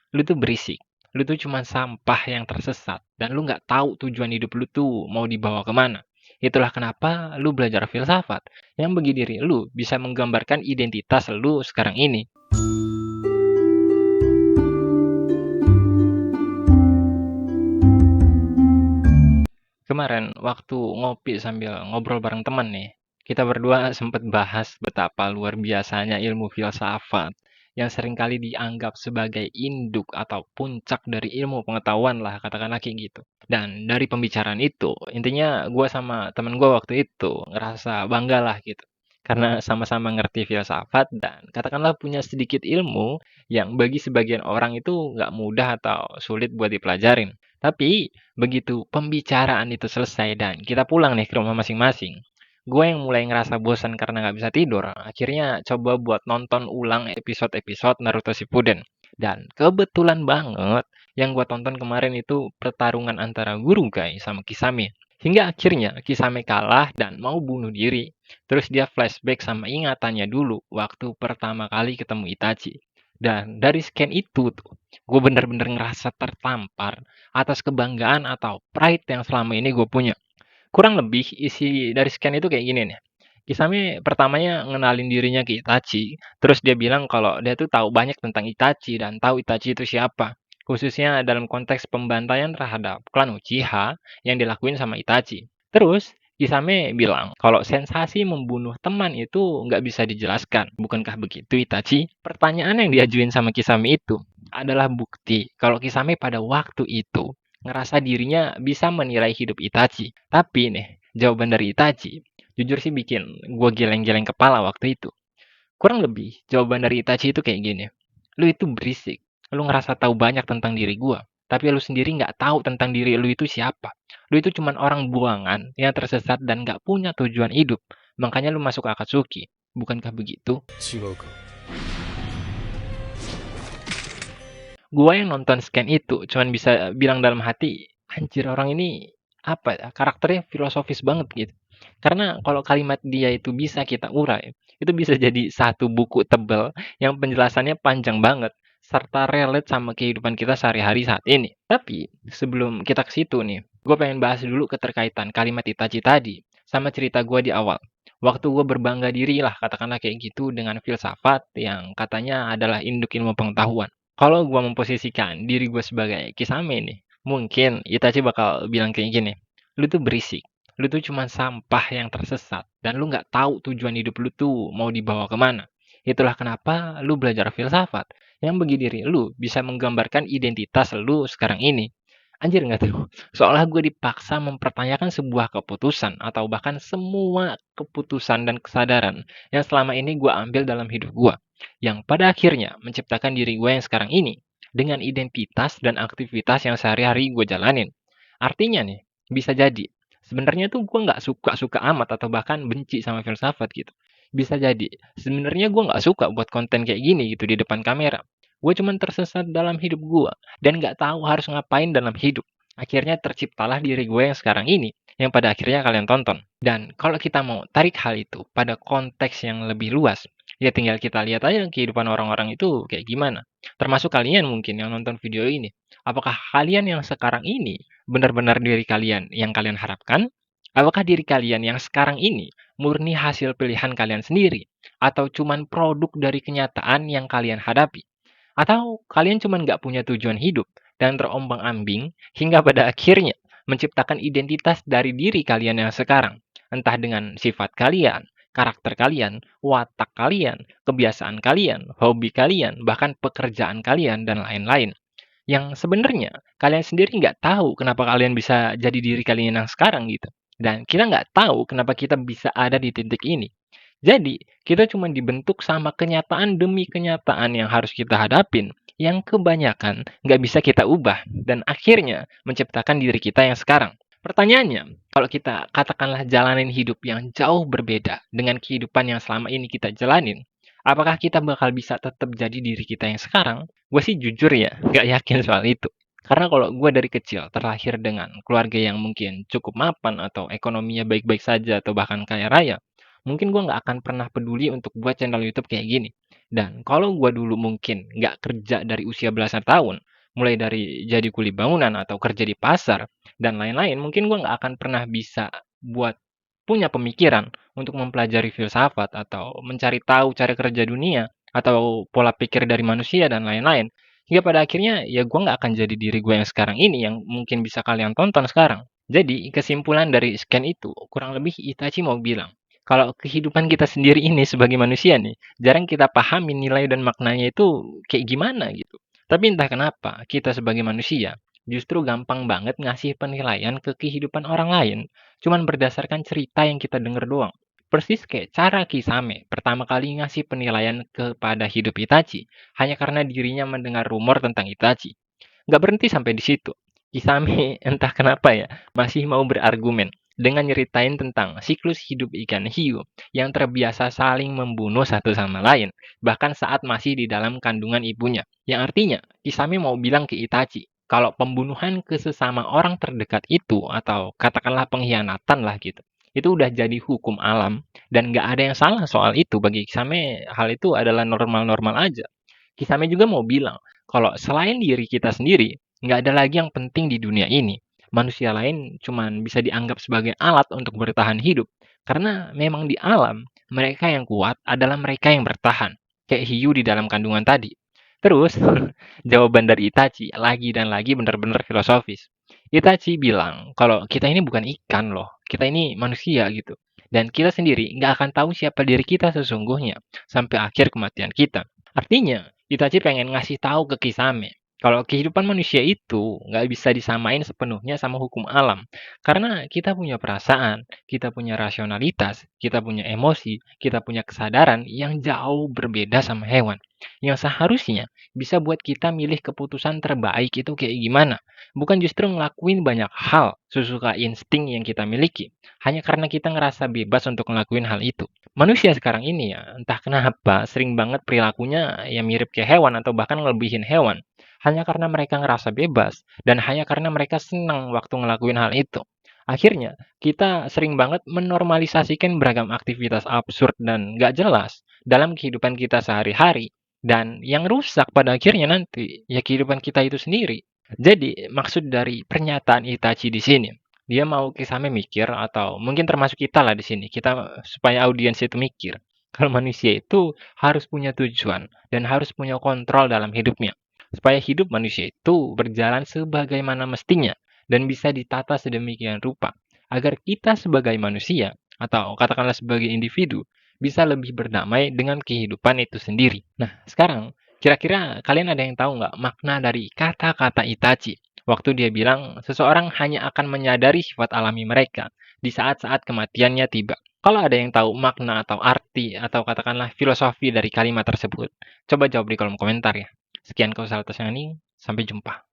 Lu tuh berisik. Lu tuh cuman sampah yang tersesat dan lu nggak tahu tujuan hidup lu tuh mau dibawa kemana. Itulah kenapa lu belajar filsafat yang bagi diri lu bisa menggambarkan identitas lu sekarang ini. Kemarin waktu ngopi sambil ngobrol bareng temen nih, kita berdua sempet bahas betapa luar biasanya ilmu filsafat yang seringkali dianggap sebagai induk atau puncak dari ilmu pengetahuan lah, katakanlah kayak gitu. Dan dari pembicaraan itu, intinya gue sama temen gue waktu itu ngerasa bangga lah gitu. Karena sama-sama ngerti filsafat dan katakanlah punya sedikit ilmu yang bagi sebagian orang itu nggak mudah atau sulit buat dipelajarin. Tapi begitu pembicaraan itu selesai dan kita pulang nih ke rumah masing-masing, gue yang mulai ngerasa bosan karena nggak bisa tidur, akhirnya coba buat nonton ulang episode-episode Naruto Shippuden. Dan kebetulan banget yang gue tonton kemarin itu pertarungan antara Gurugai sama Kisame. Hingga akhirnya Kisame kalah dan mau bunuh diri. Terus dia flashback sama ingatannya dulu waktu pertama kali ketemu Itachi. Dan dari scan itu tuh, gue bener-bener ngerasa tertampar atas kebanggaan atau pride yang selama ini gue punya. Kurang lebih isi dari scan itu kayak gini nih. Kisame pertamanya ngenalin dirinya ke Itachi, terus dia bilang kalau dia tuh tahu banyak tentang Itachi dan tahu Itachi itu siapa. Khususnya dalam konteks pembantaian terhadap klan Uchiha yang dilakuin sama Itachi. Terus Kisame bilang kalau sensasi membunuh teman itu nggak bisa dijelaskan. Bukankah begitu Itachi? Pertanyaan yang diajuin sama Kisame itu adalah bukti kalau Kisame pada waktu itu ngerasa dirinya bisa menilai hidup Itachi. Tapi nih, jawaban dari Itachi, jujur sih bikin gue geleng-geleng kepala waktu itu. Kurang lebih, jawaban dari Itachi itu kayak gini. Lu itu berisik. Lu ngerasa tahu banyak tentang diri gue. Tapi lu sendiri nggak tahu tentang diri lu itu siapa. Lu itu cuman orang buangan yang tersesat dan nggak punya tujuan hidup. Makanya lu masuk Akatsuki. Bukankah begitu? 違うか。Gua yang nonton Scan itu cuman bisa bilang dalam hati, anjir orang ini apa ya, karakternya filosofis banget gitu. Karena kalau kalimat dia itu bisa kita urai, itu bisa jadi satu buku tebel yang penjelasannya panjang banget serta relate sama kehidupan kita sehari-hari saat ini. Tapi sebelum kita ke situ nih, gue pengen bahas dulu keterkaitan kalimat Itachi tadi sama cerita gue di awal. Waktu gue berbangga diri lah, katakanlah kayak gitu dengan filsafat yang katanya adalah induk ilmu pengetahuan. Kalau gua memposisikan diri gue sebagai Kisame nih, mungkin Itachi bakal bilang kayak gini, lu tuh berisik, lu tuh cuman sampah yang tersesat, dan lu nggak tahu tujuan hidup lu tuh mau dibawa kemana. Itulah kenapa lu belajar filsafat, yang bagi diri lu bisa menggambarkan identitas lu sekarang ini. Anjir nggak tuh? Seolah gue dipaksa mempertanyakan sebuah keputusan atau bahkan semua keputusan dan kesadaran yang selama ini gue ambil dalam hidup gue. Yang pada akhirnya menciptakan diri gue yang sekarang ini dengan identitas dan aktivitas yang sehari-hari gue jalanin. Artinya nih, bisa jadi sebenarnya tuh gue nggak suka-suka amat atau bahkan benci sama filsafat gitu. Bisa jadi sebenarnya gue nggak suka buat konten kayak gini gitu di depan kamera. Gue cuman tersesat dalam hidup gue dan nggak tahu harus ngapain dalam hidup. Akhirnya terciptalah diri gue yang sekarang ini, yang pada akhirnya kalian tonton. Dan kalau kita mau tarik hal itu pada konteks yang lebih luas, ya tinggal kita lihat aja kehidupan orang-orang itu kayak gimana. Termasuk kalian mungkin yang nonton video ini. Apakah kalian yang sekarang ini benar-benar diri kalian yang kalian harapkan? Apakah diri kalian yang sekarang ini murni hasil pilihan kalian sendiri? Atau cuman produk dari kenyataan yang kalian hadapi? Atau kalian cuma nggak punya tujuan hidup dan terombang-ambing hingga pada akhirnya menciptakan identitas dari diri kalian yang sekarang. Entah dengan sifat kalian, karakter kalian, watak kalian, kebiasaan kalian, hobi kalian, bahkan pekerjaan kalian, dan lain-lain. Yang sebenarnya kalian sendiri nggak tahu kenapa kalian bisa jadi diri kalian yang sekarang gitu. Dan kita nggak tahu kenapa kita bisa ada di titik ini. Jadi, kita cuma dibentuk sama kenyataan demi kenyataan yang harus kita hadapin, yang kebanyakan nggak bisa kita ubah, dan akhirnya menciptakan diri kita yang sekarang. Pertanyaannya, kalau kita katakanlah jalanin hidup yang jauh berbeda dengan kehidupan yang selama ini kita jalanin, apakah kita bakal bisa tetap jadi diri kita yang sekarang? Gue sih jujur ya, nggak yakin soal itu. Karena kalau gue dari kecil terlahir dengan keluarga yang mungkin cukup mapan atau ekonominya baik-baik saja atau bahkan kaya raya, mungkin gue nggak akan pernah peduli untuk buat channel YouTube kayak gini. Dan kalau gue dulu mungkin nggak kerja dari usia belasan tahun, mulai dari jadi kuli bangunan atau kerja di pasar, dan lain-lain, mungkin gue nggak akan pernah bisa buat punya pemikiran untuk mempelajari filsafat atau mencari tahu cara kerja dunia atau pola pikir dari manusia dan lain-lain. Hingga pada akhirnya ya gue nggak akan jadi diri gue yang sekarang ini yang mungkin bisa kalian tonton sekarang. Jadi kesimpulan dari scan itu kurang lebih Itachi mau bilang kalau kehidupan kita sendiri ini sebagai manusia nih jarang kita pahami nilai dan maknanya itu kayak gimana gitu. Tapi entah kenapa kita sebagai manusia justru gampang banget ngasih penilaian ke kehidupan orang lain cuman berdasarkan cerita yang kita denger doang. Persis kayak cara Kisame pertama kali ngasih penilaian kepada hidup Itachi hanya karena dirinya mendengar rumor tentang Itachi. Nggak berhenti sampai di situ. Kisame entah kenapa ya masih mau berargumen dengan nyeritain tentang siklus hidup ikan hiu yang terbiasa saling membunuh satu sama lain, bahkan saat masih di dalam kandungan ibunya. Yang artinya, Kisame mau bilang ke Itachi, kalau pembunuhan ke sesama orang terdekat itu, atau katakanlah pengkhianatan lah gitu, itu udah jadi hukum alam, dan nggak ada yang salah soal itu. Bagi Kisame, hal itu adalah normal-normal aja. Kisame juga mau bilang, kalau selain diri kita sendiri, nggak ada lagi yang penting di dunia ini. Manusia lain cuman bisa dianggap sebagai alat untuk bertahan hidup. Karena memang di alam, mereka yang kuat adalah mereka yang bertahan. Kayak hiu di dalam kandungan tadi. Terus, jawaban dari Itachi lagi dan lagi benar-benar filosofis. Itachi bilang, kalau kita ini bukan ikan loh, kita ini manusia gitu. Dan kita sendiri nggak akan tahu siapa diri kita sesungguhnya sampai akhir kematian kita. Artinya, Itachi pengen ngasih tahu ke Kisame kalau kehidupan manusia itu nggak bisa disamain sepenuhnya sama hukum alam. Karena kita punya perasaan, kita punya rasionalitas, kita punya emosi, kita punya kesadaran yang jauh berbeda sama hewan. Yang seharusnya bisa buat kita milih keputusan terbaik itu kayak gimana. Bukan justru ngelakuin banyak hal sesuka insting yang kita miliki. Hanya karena kita ngerasa bebas untuk ngelakuin hal itu. Manusia sekarang ini ya, entah kenapa sering banget perilakunya yang mirip kayak hewan atau bahkan ngelebihin hewan. Hanya karena mereka ngerasa bebas dan hanya karena mereka senang waktu ngelakuin hal itu. Akhirnya, kita sering banget menormalisasikan beragam aktivitas absurd dan gak jelas dalam kehidupan kita sehari-hari. Dan yang rusak pada akhirnya nanti, ya kehidupan kita itu sendiri. Jadi, maksud dari pernyataan Itachi di sini, dia mau Kisame mikir atau mungkin termasuk kita lah di sini, kita supaya audiens itu mikir. Kalau manusia itu harus punya tujuan dan harus punya kontrol dalam hidupnya supaya hidup manusia itu berjalan sebagaimana mestinya dan bisa ditata sedemikian rupa agar kita sebagai manusia atau katakanlah sebagai individu bisa lebih berdamai dengan kehidupan itu sendiri. Nah, sekarang kira-kira kalian ada yang tahu nggak makna dari kata-kata Itachi waktu dia bilang seseorang hanya akan menyadari sifat alami mereka di saat-saat kematiannya tiba. Kalau ada yang tahu makna atau arti atau katakanlah filosofi dari kalimat tersebut, coba jawab di kolom komentar ya. Sekian Kausalitas yang ini, sampai jumpa.